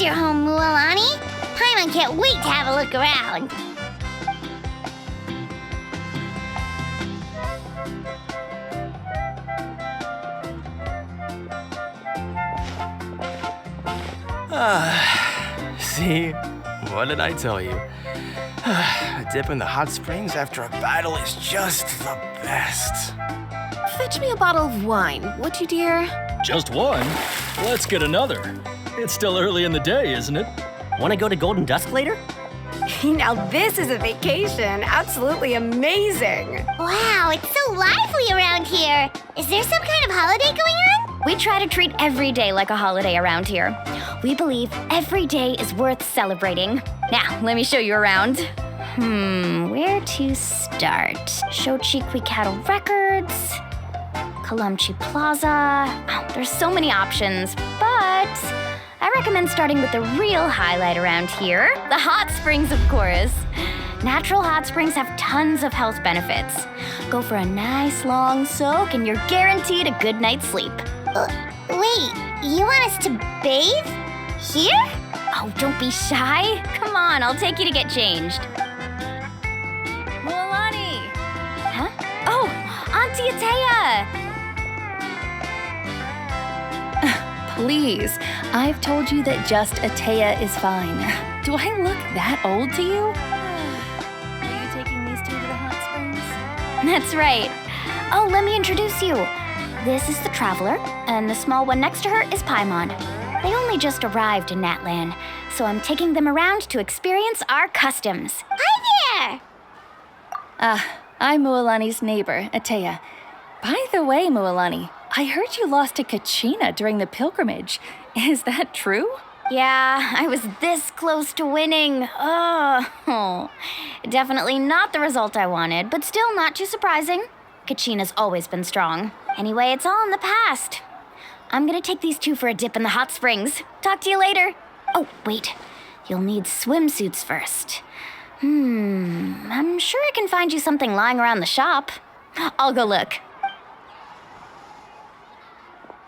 your home, Mualani. Paimon can't wait to have a look around. See? What did I tell you? A dip in the hot springs after a battle is just the best. Fetch me a bottle of wine, would you, dear? Just one? Let's get another. It's still early in the day, isn't it? Want to go to Golden Dusk later? Now this is a vacation. Absolutely amazing. Wow, it's so lively around here. Is there some kind of holiday going on? We try to treat every day like a holiday around here. We believe every day is worth celebrating. Now, let me show you around. Where to start? Shochiqui Cattle Records, Kalamchi Plaza. Oh, there's so many options, but I recommend starting with the real highlight around here, the hot springs, of course. Natural hot springs have tons of health benefits. Go for a nice long soak and you're guaranteed a good night's sleep. Wait, you want us to bathe? Here? Oh, don't be shy. Come on, I'll take you to get changed. Mualani! Huh? Oh, Auntie Atea! Please, I've told you that just Atea is fine. Do I look that old to you? Are you taking these two to the hot springs? That's right. Oh, let me introduce you. This is the Traveler, and the small one next to her is Paimon. They only just arrived in Natlan, so I'm taking them around to experience our customs. Hi there! I'm Mualani's neighbor, Atea. By the way, Mualani, I heard you lost to Kachina during the pilgrimage. Is that true? Yeah, I was this close to winning. Oh, definitely not the result I wanted, but still not too surprising. Kachina's always been strong. Anyway, it's all in the past. I'm gonna take these two for a dip in the hot springs. Talk to you later. Oh, wait. You'll need swimsuits first. I'm sure I can find you something lying around the shop. I'll go look.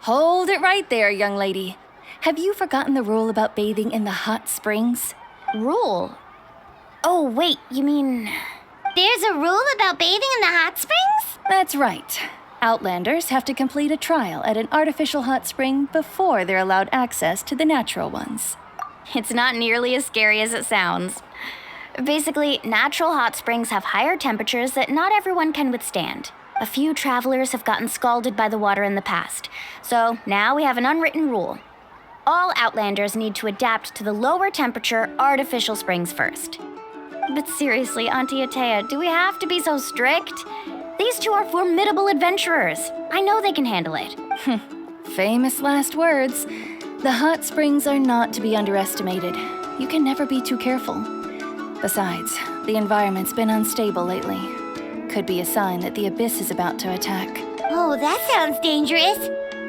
Hold it right there, young lady. Have you forgotten the rule about bathing in the hot springs? Rule? Oh, wait, you mean... There's a rule about bathing in the hot springs? That's right. Outlanders have to complete a trial at an artificial hot spring before they're allowed access to the natural ones. It's not nearly as scary as it sounds. Basically, natural hot springs have higher temperatures that not everyone can withstand. A few travelers have gotten scalded by the water in the past, so now we have an unwritten rule. All Outlanders need to adapt to the lower temperature artificial springs first. But seriously, Auntie Atea, do we have to be so strict? These two are formidable adventurers. I know they can handle it. Famous last words. The hot springs are not to be underestimated. You can never be too careful. Besides, the environment's been unstable lately. Could be a sign that the abyss is about to attack. Oh, that sounds dangerous.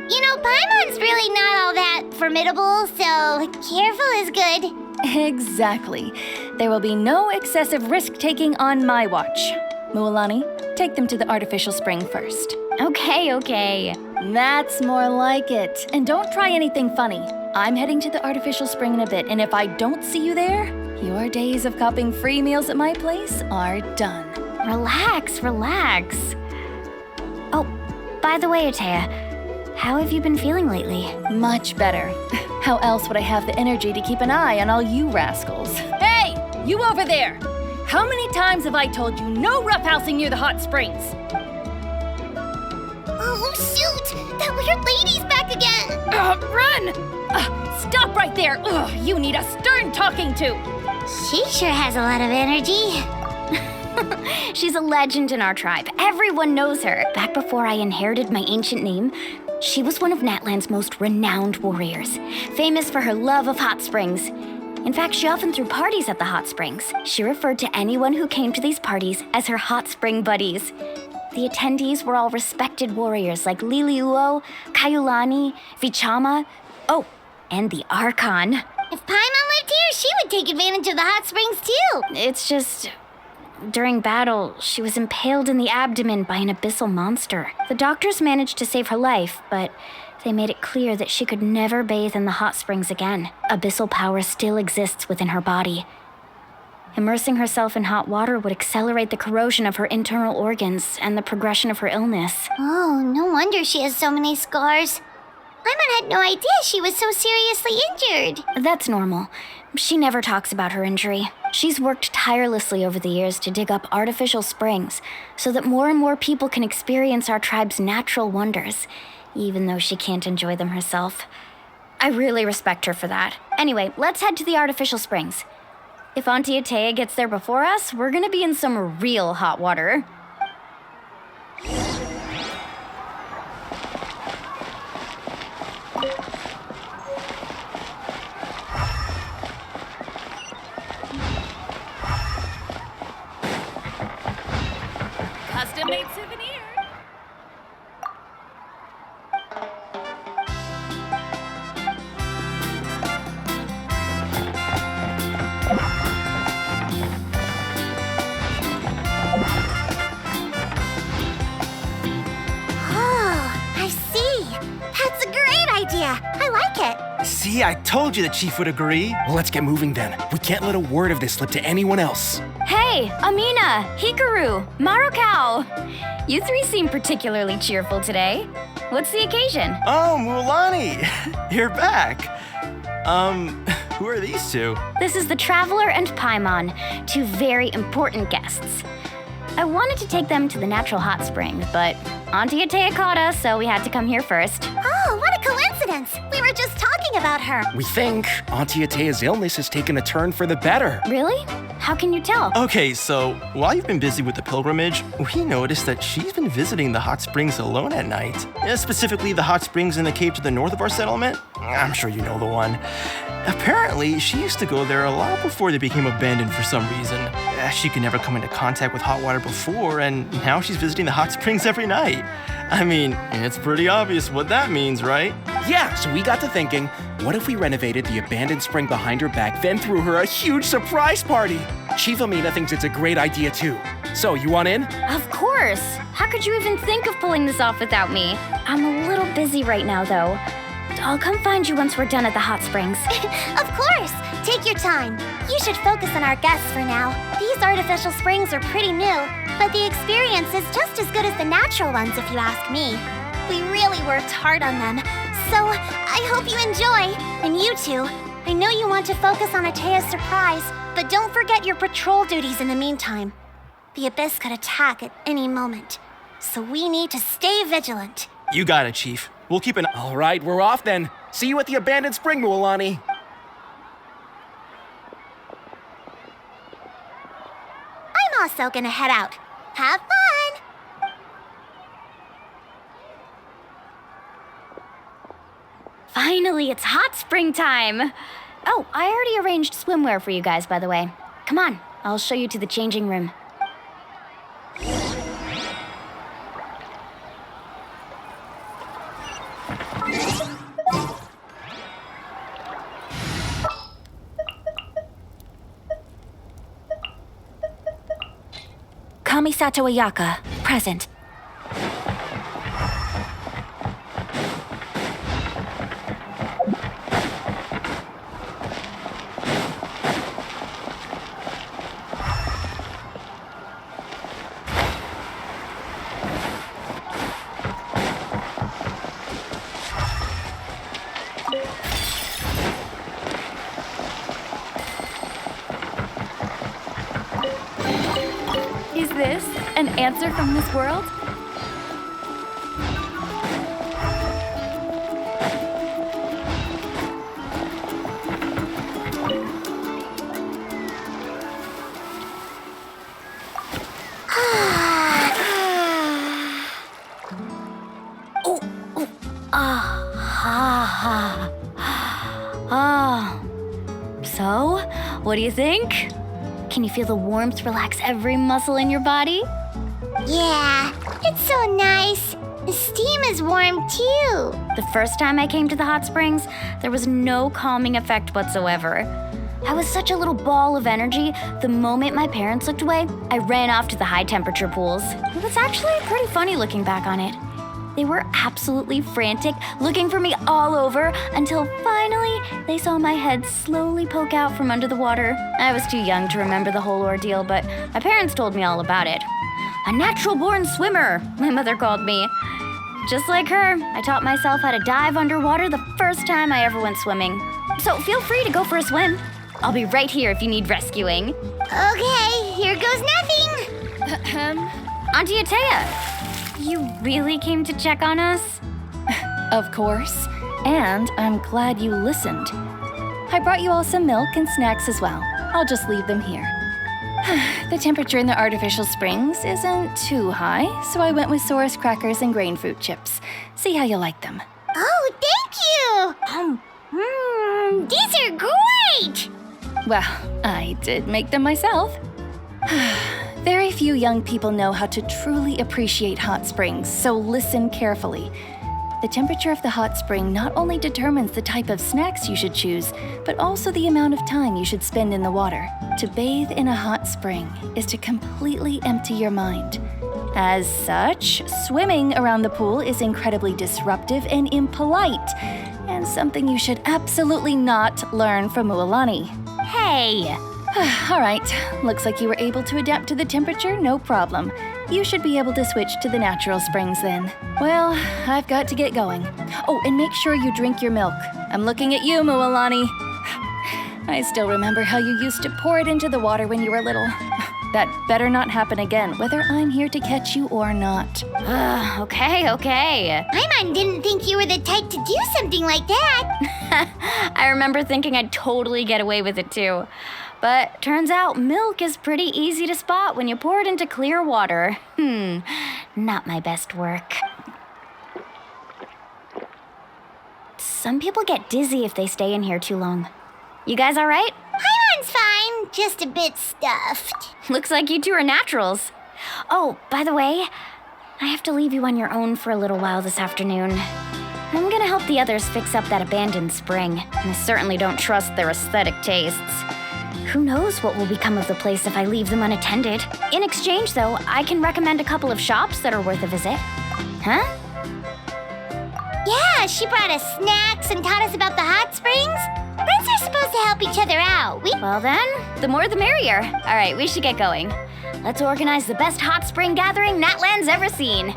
You know, Paimon's really not all that formidable, so careful is good. Exactly. There will be no excessive risk-taking on my watch. Mualani, take them to the artificial spring first. Okay. That's more like it. And don't try anything funny. I'm heading to the artificial spring in a bit, and if I don't see you there, your days of copping free meals at my place are done. Relax. Oh, by the way, Atea, how have you been feeling lately? Much better. How else would I have the energy to keep an eye on all you rascals? Hey, you over there! How many times have I told you no roughhousing near the hot springs? Oh, shoot! That weird lady's back again! Run! Stop right there! You need a stern talking to! She sure has a lot of energy. She's a legend in our tribe. Everyone knows her. Back before I inherited my ancient name, she was one of Natlan's most renowned warriors, famous for her love of hot springs. In fact, she often threw parties at the hot springs. She referred to anyone who came to these parties as her hot spring buddies. The attendees were all respected warriors like Liliuo, Kaiulani, Vichama, and the Archon. If Paimon lived here, she would take advantage of the hot springs too. It's just... during battle, she was impaled in the abdomen by an abyssal monster. The doctors managed to save her life, but they made it clear that she could never bathe in the hot springs again. Abyssal power still exists within her body. Immersing herself in hot water would accelerate the corrosion of her internal organs and the progression of her illness. Oh, no wonder she has so many scars. Paimon had no idea she was so seriously injured. That's normal. She never talks about her injury. She's worked tirelessly over the years to dig up artificial springs so that more and more people can experience our tribe's natural wonders, even though she can't enjoy them herself. I really respect her for that. Anyway, let's head to the artificial springs. If Auntie Atea gets there before us, we're gonna be in some real hot water. Custom-made souvenir. Oh, I see. That's a great idea. I like it. See, I told you the chief would agree. Well, let's get moving then. We can't let a word of this slip to anyone else. Hey, Amina, Hikaru, Marukao. You three seem particularly cheerful today. What's the occasion? Oh, Mulani, you're back. Who are these two? This is the Traveler and Paimon, two very important guests. I wanted to take them to the natural hot spring, but Auntie Atea caught us, so we had to come here first. Oh, what a coincidence. We were just talking about her. We think Auntie Atea's illness has taken a turn for the better. Really? How can you tell? Okay, so while you've been busy with the pilgrimage, we noticed that she's been visiting the hot springs alone at night. Specifically, the hot springs in the cave to the north of our settlement. I'm sure you know the one. Apparently, she used to go there a lot before they became abandoned for some reason. She could never come into contact with hot water before, and now she's visiting the hot springs every night. I mean, it's pretty obvious what that means, right? Yeah, so we got to thinking, what if we renovated the abandoned spring behind her back, then threw her a huge surprise party? Chief Amina thinks it's a great idea too. So, you want in? Of course! How could you even think of pulling this off without me? I'm a little busy right now, though. I'll come find you once we're done at the hot springs. Of course. Take your time. You should focus on our guests for now. These artificial springs are pretty new, but the experience is just as good as the natural ones if you ask me. We really worked hard on them, so I hope you enjoy. And you two, I know you want to focus on Atea's surprise, but don't forget your patrol duties in the meantime. The Abyss could attack at any moment, so we need to stay vigilant. You got it, Chief. We'll keep an eye. All right, we're off then. See you at the abandoned spring, Mualani. I'm also gonna head out. Have fun! Finally, it's hot spring time! Oh, I already arranged swimwear for you guys, by the way. Come on, I'll show you to the changing room. Kamisato Ayaka, present. Is this an answer from this world? So, what do you think? Can you feel the warmth relax every muscle in your body? Yeah, it's so nice. The steam is warm too. The first time I came to the hot springs, there was no calming effect whatsoever. I was such a little ball of energy. The moment my parents looked away, I ran off to the high temperature pools. It was actually pretty funny looking back on it. They were absolutely frantic, looking for me all over, until finally they saw my head slowly poke out from under the water. I was too young to remember the whole ordeal, but my parents told me all about it. A natural-born swimmer, my mother called me. Just like her, I taught myself how to dive underwater the first time I ever went swimming. So feel free to go for a swim. I'll be right here if you need rescuing. Okay, here goes nothing. Auntie Atea, you really came to check on us? Of course. And I'm glad you listened. I brought you all some milk and snacks as well. I'll just leave them here. The temperature in the artificial springs isn't too high, so I went with Saurus crackers and grain fruit chips. See how you like them. Oh, thank you! These are great! Well, I did make them myself. Very few young people know how to truly appreciate hot springs, so listen carefully. The temperature of the hot spring not only determines the type of snacks you should choose, but also the amount of time you should spend in the water. To bathe in a hot spring is to completely empty your mind. As such, swimming around the pool is incredibly disruptive and impolite, and something you should absolutely not learn from Mualani. Hey! All right, looks like you were able to adapt to the temperature, no problem. You should be able to switch to the natural springs then. Well, I've got to get going. Oh, and make sure you drink your milk. I'm looking at you, Mualani. I still remember how you used to pour it into the water when you were little. That better not happen again, whether I'm here to catch you or not. Okay. Paimon didn't think you were the type to do something like that. I remember thinking I'd totally get away with it too. But turns out milk is pretty easy to spot when you pour it into clear water. Not my best work. Some people get dizzy if they stay in here too long. You guys all right? Paimon's fine, just a bit stuffed. Looks like you two are naturals. Oh, by the way, I have to leave you on your own for a little while this afternoon. I'm gonna help the others fix up that abandoned spring, and I certainly don't trust their aesthetic tastes. Who knows what will become of the place if I leave them unattended? In exchange, though, I can recommend a couple of shops that are worth a visit. Huh? Yeah, she brought us snacks and taught us about the hot springs. Friends are supposed to help each other out. Well then, the more the merrier. All right, we should get going. Let's organize the best hot spring gathering Natland's ever seen.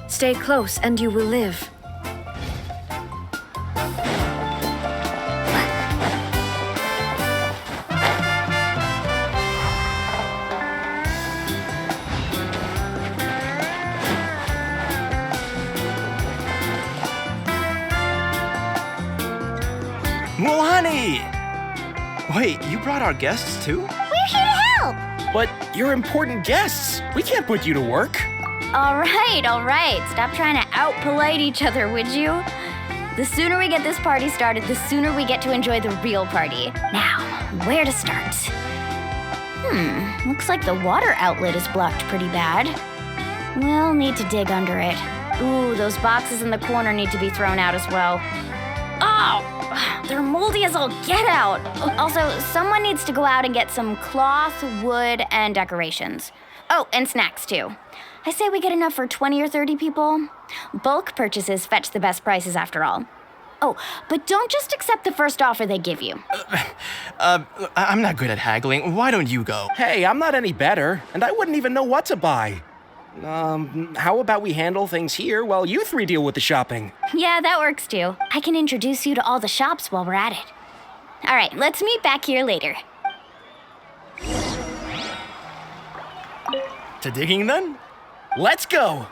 Stay close and you will live. Mualani! Wait, you brought our guests too? We're here to help. But you're important guests. We can't put you to work. All right. Stop trying to out-polite each other, would you? The sooner we get this party started, the sooner we get to enjoy the real party. Now, where to start? Looks like the water outlet is blocked pretty bad. We'll need to dig under it. Ooh, those boxes in the corner need to be thrown out as well. Oh, they're moldy as all get out. Also, someone needs to go out and get some cloth, wood, and decorations. Oh, and snacks too. I say we get enough for 20 or 30 people. Bulk purchases fetch the best prices after all. Oh, but don't just accept the first offer they give you. I'm not good at haggling. Why don't you go? Hey, I'm not any better, and I wouldn't even know what to buy. How about we handle things here while you three deal with the shopping? Yeah, that works too. I can introduce you to all the shops while we're at it. All right, let's meet back here later. To digging then? Let's go!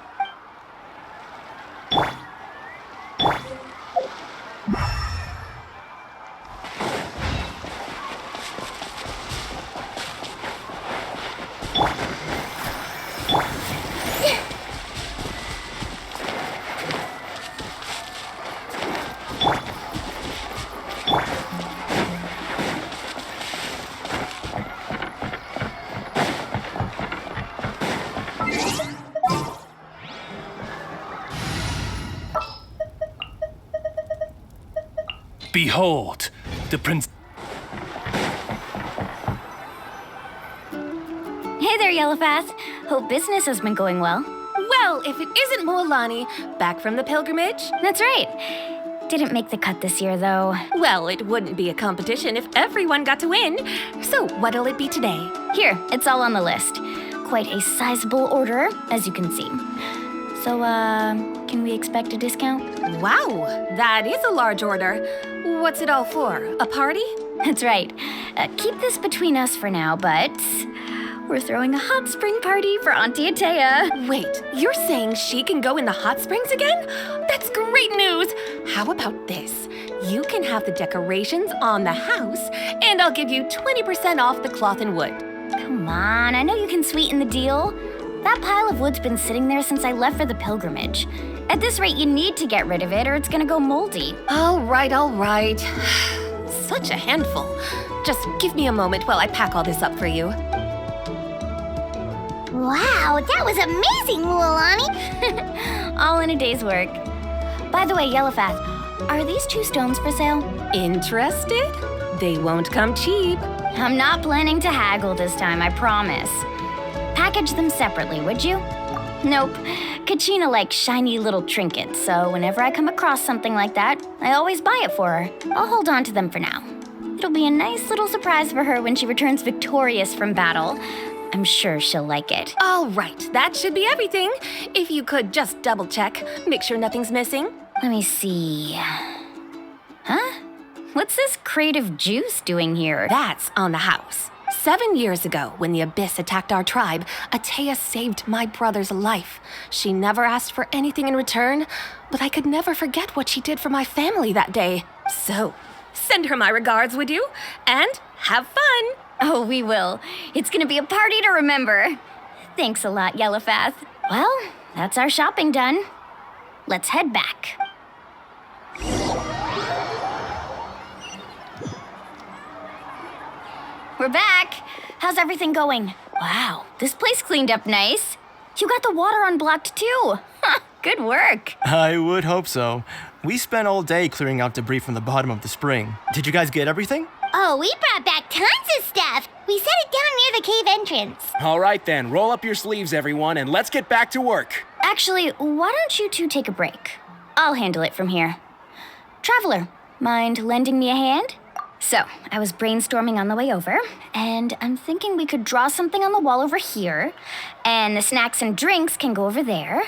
Behold, the prince. Hey there, Yellowfath. Hope business has been going well. Well, if it isn't Moalani, back from the pilgrimage? That's right. Didn't make the cut this year, though. Well, it wouldn't be a competition if everyone got to win. So what'll it be today? Here, it's all on the list. Quite a sizable order, as you can see. So, can we expect a discount? Wow, that is a large order. What's it all for? A party? That's right. Keep this between us for now, but we're throwing a hot spring party for Auntie Atea. Wait, you're saying she can go in the hot springs again? That's great news! How about this? You can have the decorations on the house, and I'll give you 20% off the cloth and wood. Come on, I know you can sweeten the deal. That pile of wood's been sitting there since I left for the pilgrimage. At this rate, you need to get rid of it or it's gonna go moldy. All right, all right. Such a handful. Just give me a moment while I pack all this up for you. Wow, that was amazing, Mualani. All in a day's work. By the way, Yellowfath, are these 2 stones for sale? Interested? They won't come cheap. I'm not planning to haggle this time, I promise. Package them separately, would you? Nope. Kachina likes shiny little trinkets, so whenever I come across something like that, I always buy it for her. I'll hold on to them for now. It'll be a nice little surprise for her when she returns victorious from battle. I'm sure she'll like it. All right, that should be everything. If you could just double check, make sure nothing's missing. Let me see. Huh? What's this crate of juice doing here? That's on the house. 7 years ago, when the Abyss attacked our tribe, Atea saved my brother's life. She never asked for anything in return, but I could never forget what she did for my family that day. So, send her my regards, would you? And have fun! Oh, we will. It's gonna be a party to remember. Thanks a lot, Yellowfath. Well, that's our shopping done. Let's head back. We're back. How's everything going? Wow, this place cleaned up nice. You got the water unblocked too. Good work. I would hope so. We spent all day clearing out debris from the bottom of the spring. Did you guys get everything? Oh, we brought back tons of stuff. We set it down near the cave entrance. All right then, roll up your sleeves, everyone, and let's get back to work. Actually, why don't you 2 take a break? I'll handle it from here. Traveler, mind lending me a hand? So, I was brainstorming on the way over, and I'm thinking we could draw something on the wall over here, and the snacks and drinks can go over there.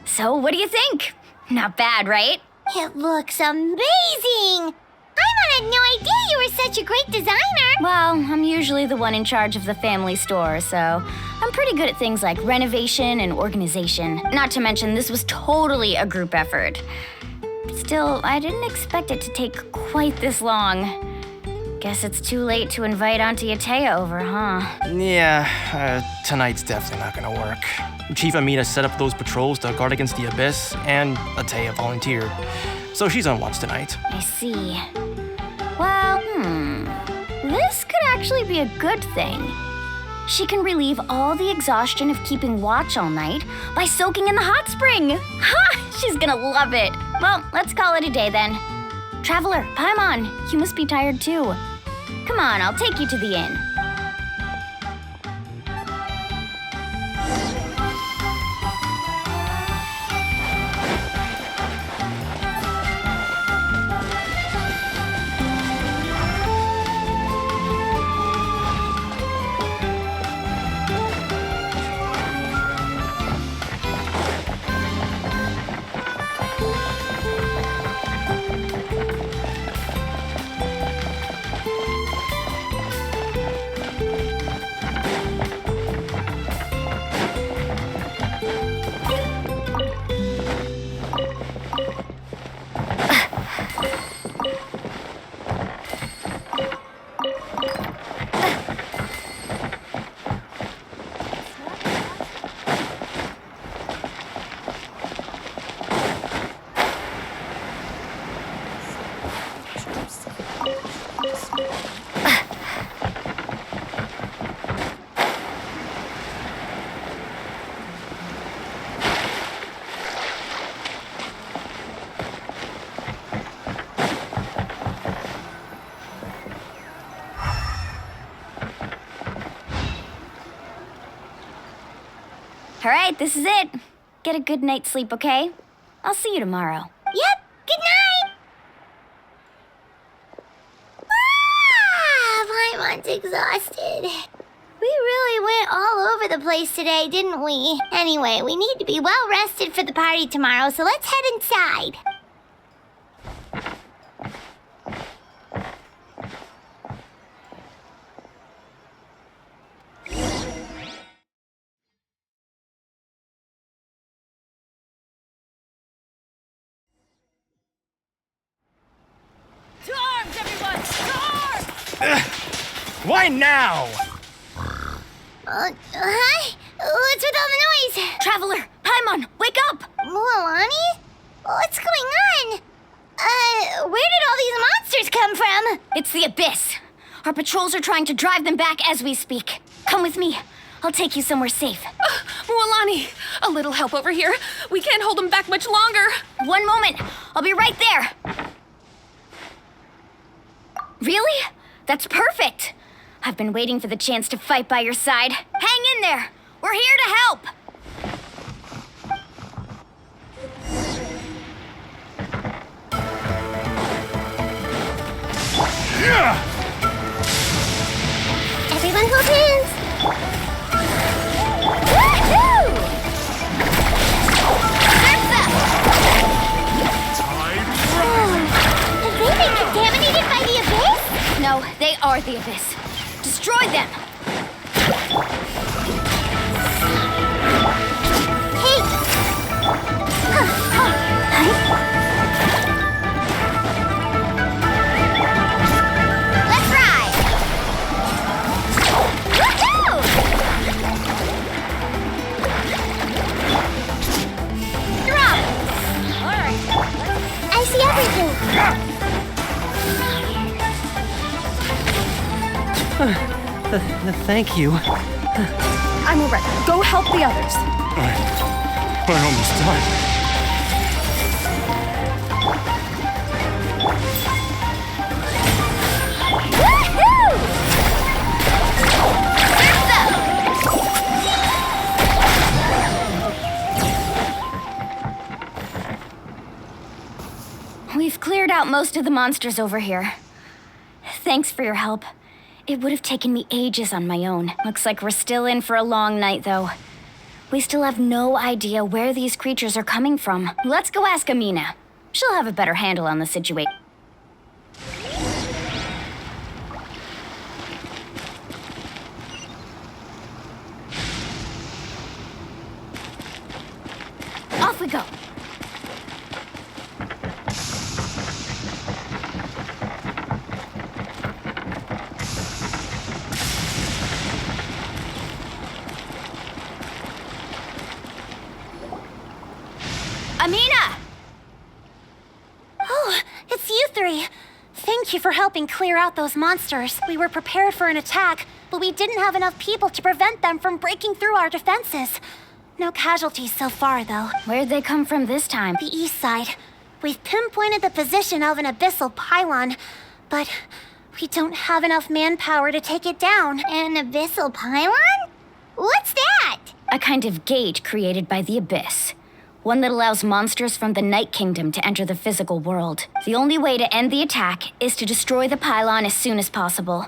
So, what do you think? Not bad, right? It looks amazing. I had no idea you were such a great designer. Well, I'm usually the one in charge of the family store, so I'm pretty good at things like renovation and organization. Not to mention, this was totally a group effort. Still, I didn't expect it to take quite this long. Guess it's too late to invite Auntie Atea over, huh? Yeah, tonight's definitely not gonna work. Chief Amita set up those patrols to guard against the Abyss, and Atea volunteered. So she's on watch tonight. I see. Well, this could actually be a good thing. She can relieve all the exhaustion of keeping watch all night by soaking in the hot spring. Ha! She's gonna love it. Well, let's call it a day then. Traveler, Paimon, you must be tired too. Come on, I'll take you to the inn. All right, this is it. Get a good night's sleep, okay? I'll see you tomorrow. Yep, good night! Paimon's exhausted. We really went all over the place today, didn't we? Anyway, we need to be well rested for the party tomorrow, so let's head inside. To arms, everyone! To arms! Why now? Hi? What's with all the noise? Traveler, Paimon, wake up! Mualani? What's going on? Where did all these monsters come from? It's the Abyss. Our patrols are trying to drive them back as we speak. Come with me. I'll take you somewhere safe. Mualani, a little help over here. We can't hold them back much longer. One moment. I'll be right there. Really? That's perfect. I've been waiting for the chance to fight by your side. Hang in there. We're here to help. Everyone hold hands. Woohoo! Have they been contaminated by the Abyss? No, they are the Abyss. Destroy them! Hey! Let's ride! Woohoo! Drop! Alright. I see everything. Thank you. I'm alright. Go help the others. We're almost done. We've cleared out most of the monsters over here. Thanks for your help. It would have taken me ages on my own. Looks like we're still in for a long night, though. We still have no idea where these creatures are coming from. Let's go ask Amina. She'll have a better handle on the situation. Off we go. Amina! Oh, it's you three. Thank you for helping clear out those monsters. We were prepared for an attack, but we didn't have enough people to prevent them from breaking through our defenses. No casualties so far, though. Where'd they come from this time? The east side. We've pinpointed the position of an abyssal pylon, but we don't have enough manpower to take it down. An abyssal pylon? What's that? A kind of gate created by the Abyss. One that allows monsters from the Night Kingdom to enter the physical world. The only way to end the attack is to destroy the pylon as soon as possible.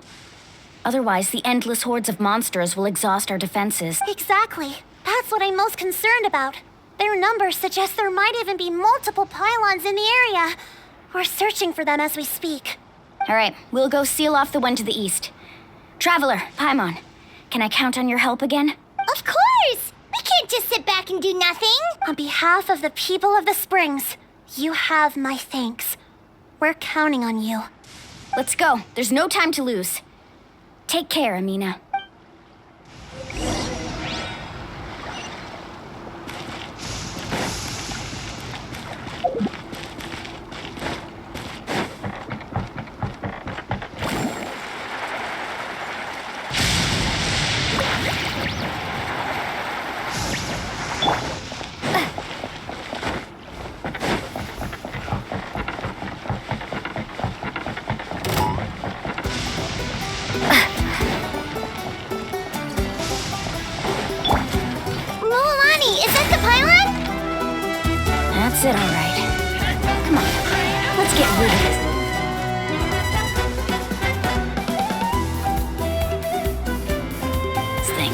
Otherwise, the endless hordes of monsters will exhaust our defenses. Exactly. That's what I'm most concerned about. Their numbers suggest there might even be multiple pylons in the area. We're searching for them as we speak. All right, we'll go seal off the one to the east. Traveler, Paimon, can I count on your help again? Of course! We can't just sit back and do nothing! On behalf of the people of the Springs, you have my thanks. We're counting on you. Let's go. There's no time to lose. Take care, Amina. deserve it. This thing.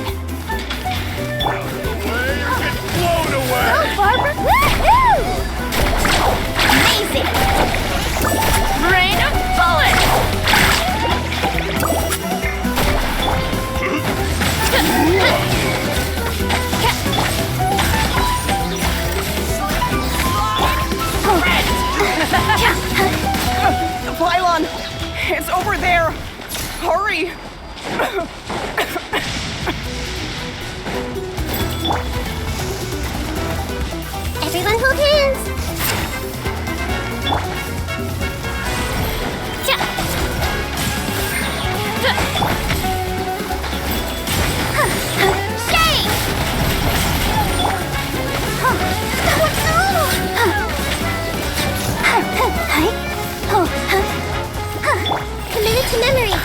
Blown away! Barbara! Woohoo! Amazing! Rain of bullets! The pylon! It's over there! Hurry! Everyone hold hands! Shake! Committed to memory.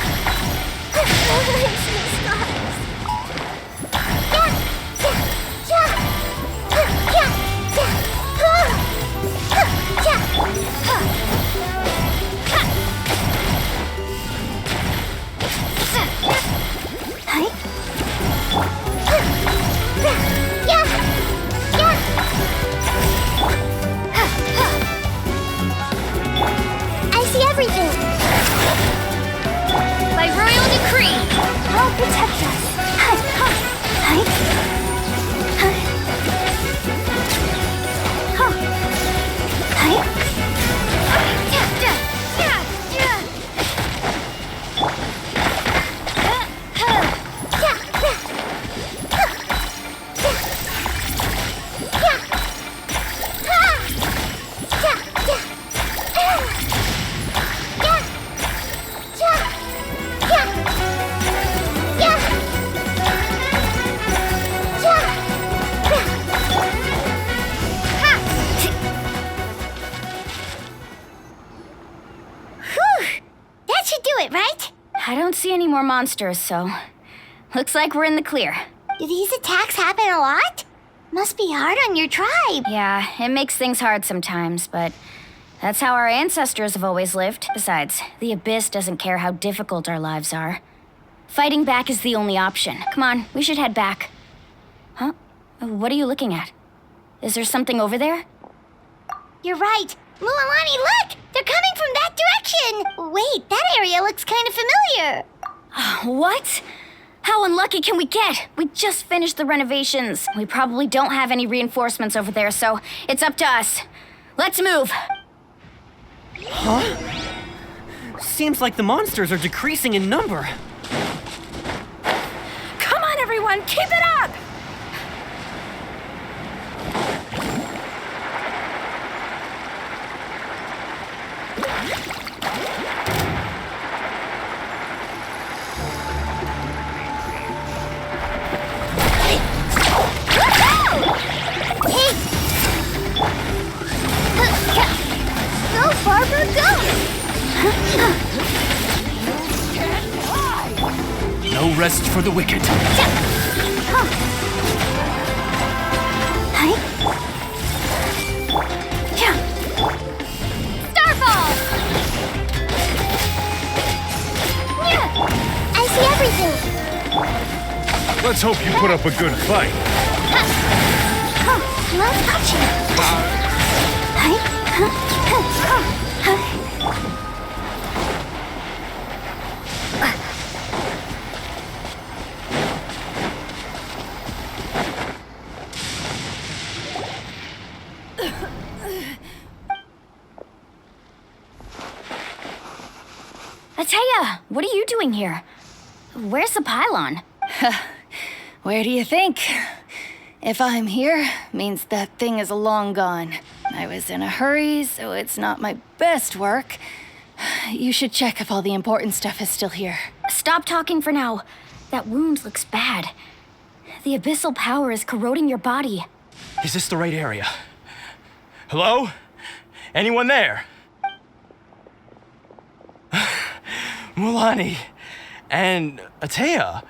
I see everything. By royal decree, I'll protect us. That should do it, right? I don't see any more monsters, so looks like we're in the clear. Do these attacks happen a lot? Must be hard on your tribe. Yeah, it makes things hard sometimes, but that's how our ancestors have always lived. Besides, the Abyss doesn't care how difficult our lives are. Fighting back is the only option. Come on, we should head back. Huh? What are you looking at? Is there something over there? You're right. Mualani, look! They're coming from that direction! Wait, that area looks kind of familiar. What? How unlucky can we get? We just finished the renovations. We probably don't have any reinforcements over there, so it's up to us. Let's move. Huh? Seems like the monsters are decreasing in number. Come on, everyone, keep it up! Go, Barbara, go! No rest for the wicked. Starfall! I see everything. Let's hope you put up a good fight. Let's touch him. Ateya, what are you doing here? Where's the pylon? Where do you think? If I'm here, means that thing is long gone. I was in a hurry, so it's not my best work. You should check if all the important stuff is still here. Stop talking for now. That wound looks bad. The abyssal power is corroding your body. Is this the right area? Hello? Anyone there? Mulani and Ateya,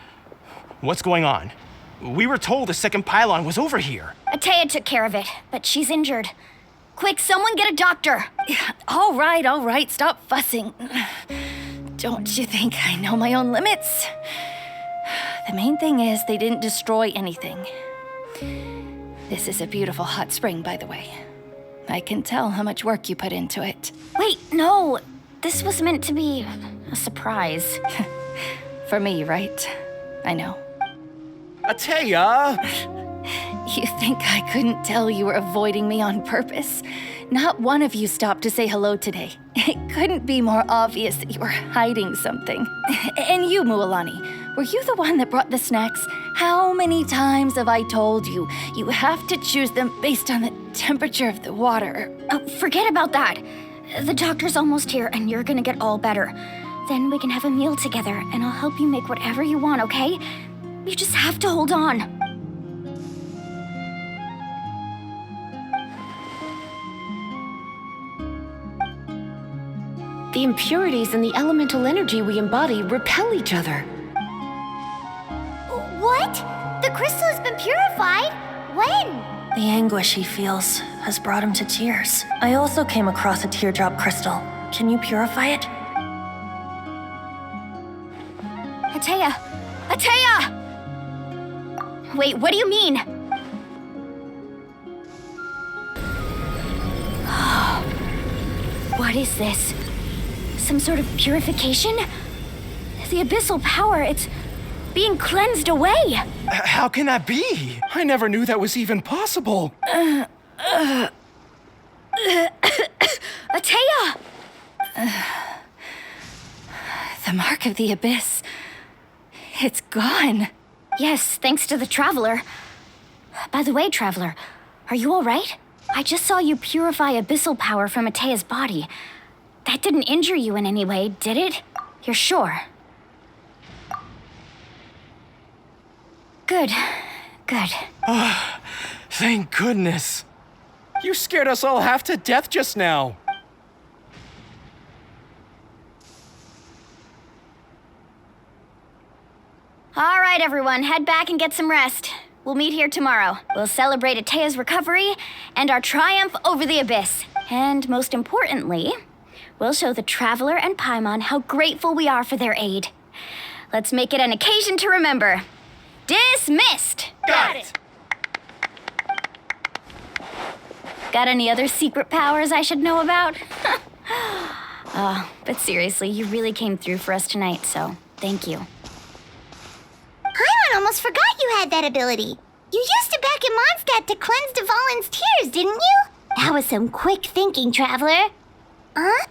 what's going on? We were told the second pylon was over here. Ateya took care of it, but she's injured. Quick, someone get a doctor. All right, stop fussing. Don't you think I know my own limits? The main thing is they didn't destroy anything. This is a beautiful hot spring, by the way. I can tell how much work you put into it. Wait, no. This was meant to be a surprise. For me, right? I know. Atea! You think I couldn't tell you were avoiding me on purpose? Not one of you stopped to say hello today. It couldn't be more obvious that you were hiding something. And you, Mualani, were you the one that brought the snacks? How many times have I told you? You have to choose them based on the temperature of the water. Oh, forget about that. The doctor's almost here, and you're gonna get all better. Then we can have a meal together, and I'll help you make whatever you want, okay? You just have to hold on. The impurities in the elemental energy we embody repel each other. What? The crystal has been purified? When? The anguish he feels has brought him to tears. I also came across a teardrop crystal. Can you purify it? Atea! Atea! Wait, what do you mean? What is this? Some sort of purification? The abyssal power, it's being cleansed away. How can that be? I never knew that was even possible. Atea! The mark of the abyss. It's gone. Yes, thanks to the Traveler. By the way, Traveler, are you all right? I just saw you purify abyssal power from Atea's body. That didn't injure you in any way, did it? You're sure? Good. Good. Thank goodness. You scared us all half to death just now. All right, everyone, head back and get some rest. We'll meet here tomorrow. We'll celebrate Atea's recovery and our triumph over the abyss. And most importantly, we'll show the Traveler and Paimon how grateful we are for their aid. Let's make it an occasion to remember. Dismissed! Got it! Got any other secret powers I should know about? But seriously, you really came through for us tonight, so thank you. Paimon almost forgot you had that ability. You used it back in Mondstadt to cleanse Dvalin's tears, didn't you? That was some quick thinking, Traveler. Huh?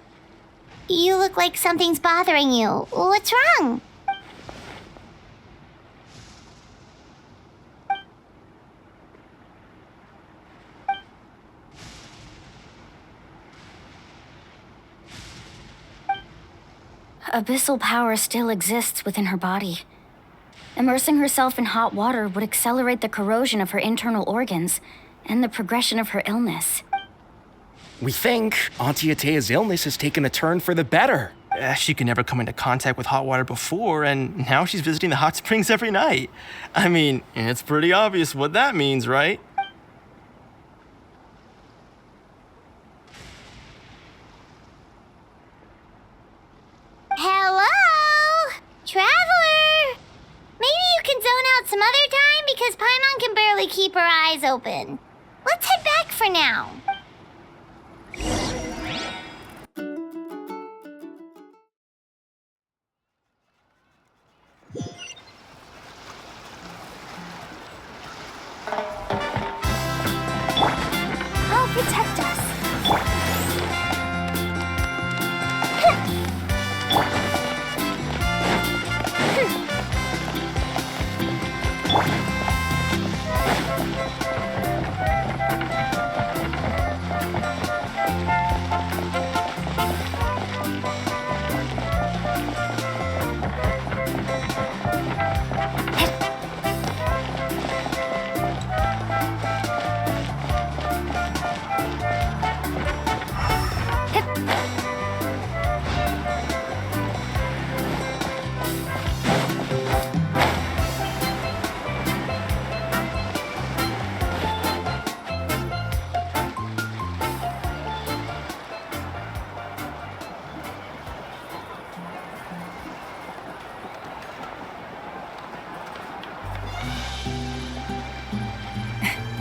You look like something's bothering you. What's wrong? Abyssal power still exists within her body. Immersing herself in hot water would accelerate the corrosion of her internal organs and the progression of her illness. We think Auntie Atea's illness has taken a turn for the better. She could never come into contact with hot water before, and now she's visiting the hot springs every night. I mean, it's pretty obvious what that means, right? Hello? Traveler? Maybe you can zone out some other time because Paimon can barely keep her eyes open. Let's head back for now. I'll protect us.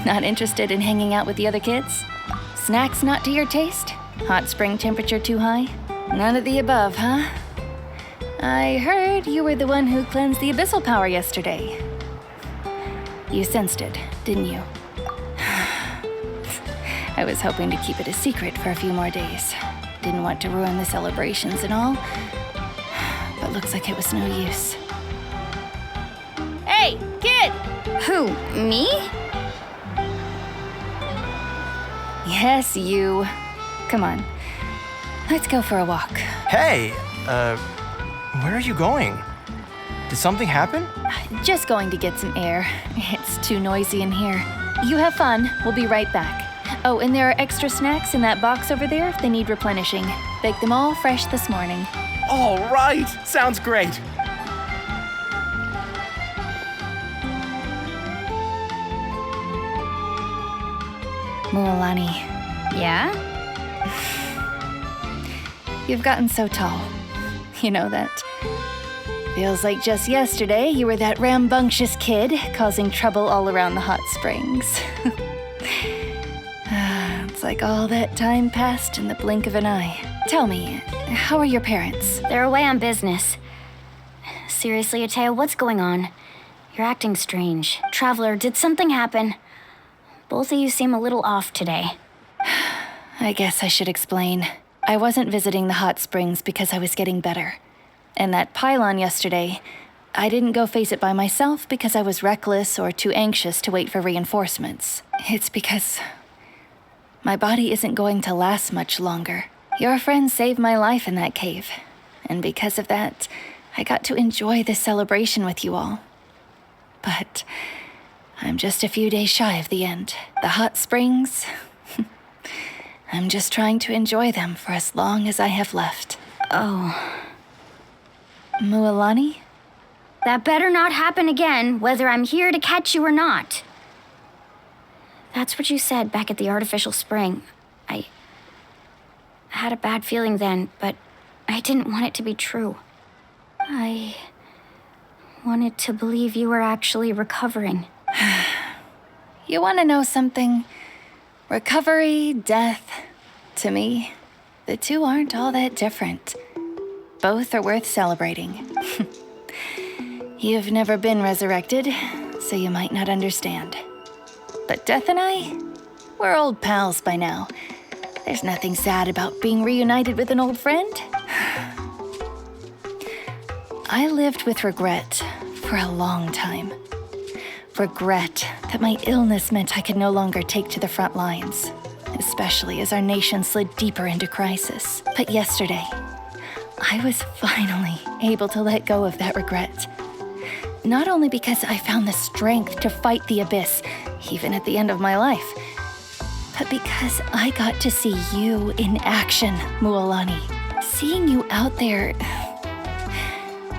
Not interested in hanging out with the other kids? Snacks not to your taste? Hot spring temperature too high? None of the above, huh? I heard you were the one who cleansed the abyssal power yesterday. You sensed it, didn't you? I was hoping to keep it a secret for a few more days. Didn't want to ruin the celebrations and all, but looks like it was no use. Hey, kid! Who, me? Yes, you. Come on. Let's go for a walk. Hey, where are you going? Did something happen? Just going to get some air. It's too noisy in here. You have fun. We'll be right back. Oh, and there are extra snacks in that box over there if they need replenishing. Baked them all fresh this morning. All right, sounds great. Mualani, Yeah? you've gotten so tall. You know that? Feels like just yesterday you were that rambunctious kid causing trouble all around the hot springs. It's like all that time passed in the blink of an eye. Tell me, how are your parents? They're away on business. Seriously, Atea, what's going on? You're acting strange. Traveler, did something happen? Both of you seem a little off today. I guess I should explain. I wasn't visiting the hot springs because I was getting better. And that pylon yesterday, I didn't go face it by myself because I was reckless or too anxious to wait for reinforcements. It's because my body isn't going to last much longer. Your friend saved my life in that cave. And because of that, I got to enjoy this celebration with you all. But I'm just a few days shy of the end. The hot springs, I'm just trying to enjoy them for as long as I have left. Oh. Mualani? That better not happen again, whether I'm here to catch you or not. That's what you said back at the artificial spring. I had a bad feeling then, but I didn't want it to be true. I wanted to believe you were actually recovering. You want to know something? Recovery, death, to me, the two aren't all that different. Both are worth celebrating. You've never been resurrected, so you might not understand. But Death and I, we're old pals by now. There's nothing sad about being reunited with an old friend. I lived with regret for a long time. Regret that my illness meant I could no longer take to the front lines, especially as our nation slid deeper into crisis. But yesterday, I was finally able to let go of that regret. Not only because I found the strength to fight the abyss, even at the end of my life, but because I got to see you in action, Mualani. Seeing you out there,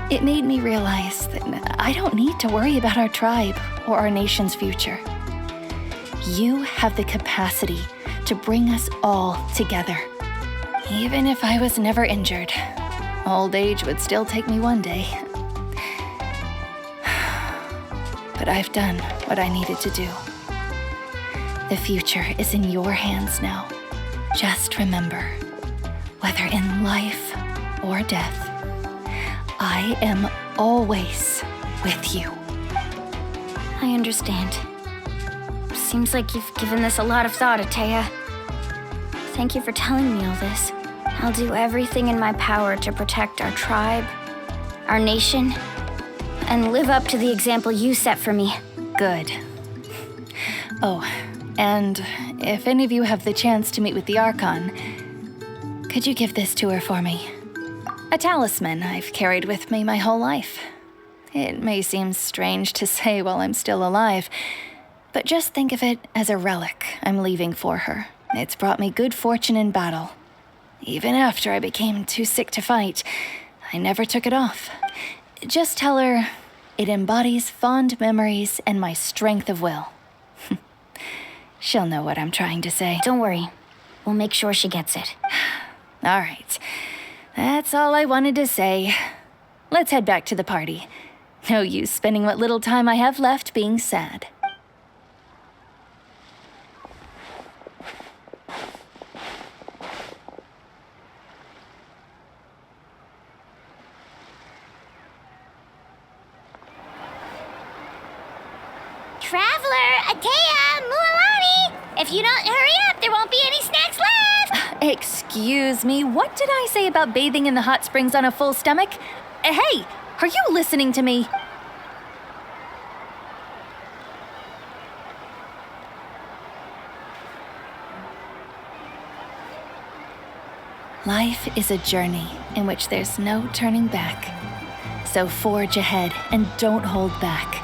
it made me realize that I don't need to worry about our tribe or our nation's future. You have the capacity to bring us all together. Even if I was never injured, old age would still take me one day. But I've done what I needed to do. The future is in your hands now. Just remember, whether in life or death, I am always with you. I understand. Seems like you've given this a lot of thought, Atea. Thank you for telling me all this. I'll do everything in my power to protect our tribe, our nation, and live up to the example you set for me. Good. Oh, and if any of you have the chance to meet with the Archon, could you give this to her for me? A talisman I've carried with me my whole life. It may seem strange to say while I'm still alive, but just think of it as a relic I'm leaving for her. It's brought me good fortune in battle. Even after I became too sick to fight, I never took it off. Just tell her it embodies fond memories and my strength of will. She'll know what I'm trying to say. Don't worry. We'll make sure she gets it. All right. That's all I wanted to say. Let's head back to the party. No use spending what little time I have left being sad. Traveler, Atea, Mualani! If you don't hurry up, there won't be any snacks left! Excuse me, what did I say about bathing in the hot springs on a full stomach? Hey, are you listening to me? Life is a journey in which there's no turning back. So forge ahead and don't hold back.